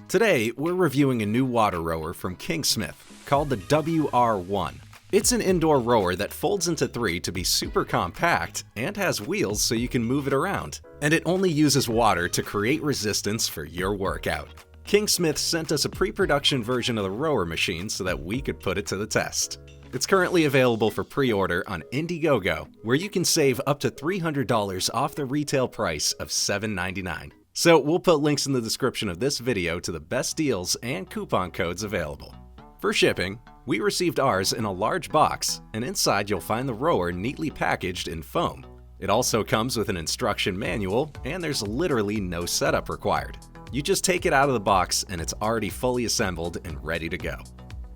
Today, we're reviewing a new water rower from Kingsmith called the WR1. It's an indoor rower that folds into three to be super compact and has wheels so you can move it around. And it only uses water to create resistance for your workout. Kingsmith sent us a pre-production version of the rower machine so that we could put it to the test. It's currently available for pre-order on Indiegogo, where you can save up to $300 off the retail price of $7.99. So we'll put links in the description of this video to the best deals and coupon codes available. For shipping, we received ours in a large box, and inside you'll find the rower neatly packaged in foam. It also comes with an instruction manual, and there's literally no setup required. You just take it out of the box and it's already fully assembled and ready to go.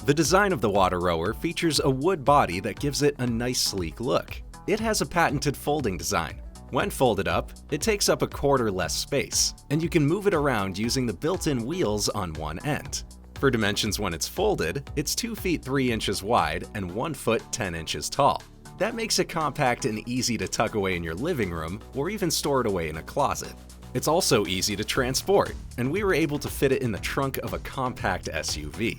The design of the water rower features a wood body that gives it a nice sleek look. It has a patented folding design. When folded up, it takes up a quarter less space, and you can move it around using the built-in wheels on one end. For dimensions when it's folded, it's 2 feet 3 inches wide and 1 foot 10 inches tall. That makes it compact and easy to tuck away in your living room or even store it away in a closet. It's also easy to transport, and we were able to fit it in the trunk of a compact SUV.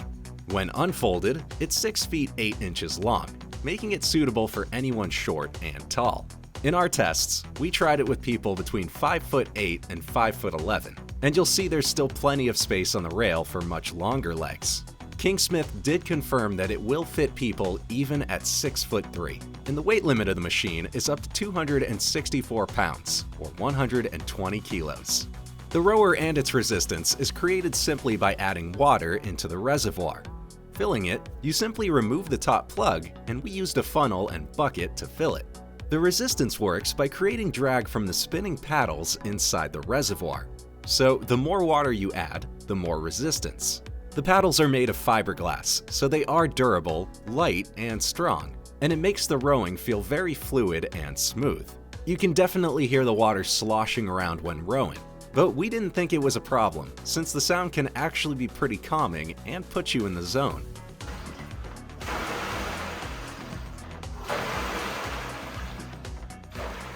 When unfolded, it's 6 feet 8 inches long, making it suitable for anyone short and tall. In our tests, we tried it with people between 5'8" and 5'11", and you'll see there's still plenty of space on the rail for much longer legs. Kingsmith did confirm that it will fit people even at 6'3", and the weight limit of the machine is up to 264 pounds, or 120 kilos. The rower and its resistance is created simply by adding water into the reservoir. Filling it, you simply remove the top plug, and we used a funnel and bucket to fill it. The resistance works by creating drag from the spinning paddles inside the reservoir. So the more water you add, the more resistance. The paddles are made of fiberglass, so they are durable, light, and strong, and it makes the rowing feel very fluid and smooth. You can definitely hear the water sloshing around when rowing, but we didn't think it was a problem, since the sound can actually be pretty calming and put you in the zone.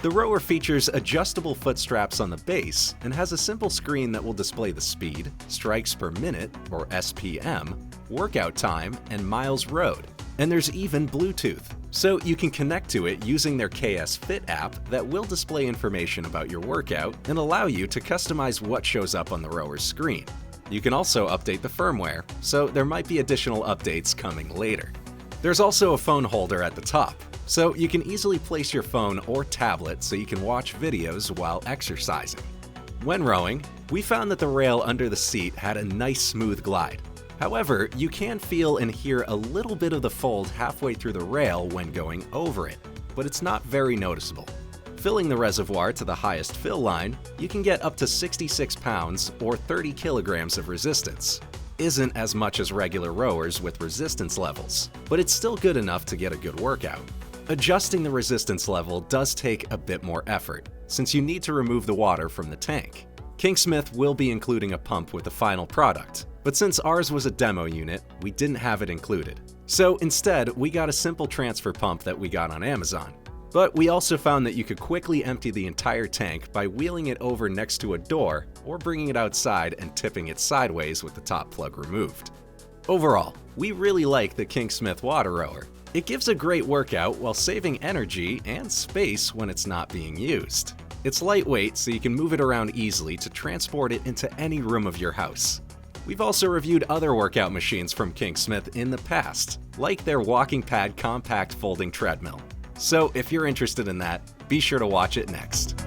The rower features adjustable foot straps on the base and has a simple screen that will display the speed, strikes per minute, or SPM, workout time, and miles rowed. And there's even Bluetooth, so you can connect to it using their KS Fit app that will display information about your workout and allow you to customize what shows up on the rower's screen. You can also update the firmware, so there might be additional updates coming later. There's also a phone holder at the top, so you can easily place your phone or tablet so you can watch videos while exercising. When rowing, we found that the rail under the seat had a nice smooth glide. However, you can feel and hear a little bit of the fold halfway through the rail when going over it, but it's not very noticeable. Filling the reservoir to the highest fill line, you can get up to 66 pounds or 30 kilograms of resistance. Isn't as much as regular rowers with resistance levels, but it's still good enough to get a good workout. Adjusting the resistance level does take a bit more effort, since you need to remove the water from the tank. Kingsmith will be including a pump with the final product, but since ours was a demo unit, we didn't have it included. So instead, we got a simple transfer pump that we got on Amazon. But we also found that you could quickly empty the entire tank by wheeling it over next to a door or bringing it outside and tipping it sideways with the top plug removed. Overall, we really like the Kingsmith water rower. It gives a great workout while saving energy and space when it's not being used. It's lightweight, so you can move it around easily to transport it into any room of your house. We've also reviewed other workout machines from Kingsmith in the past, like their walking pad compact folding treadmill. So if you're interested in that, be sure to watch it next.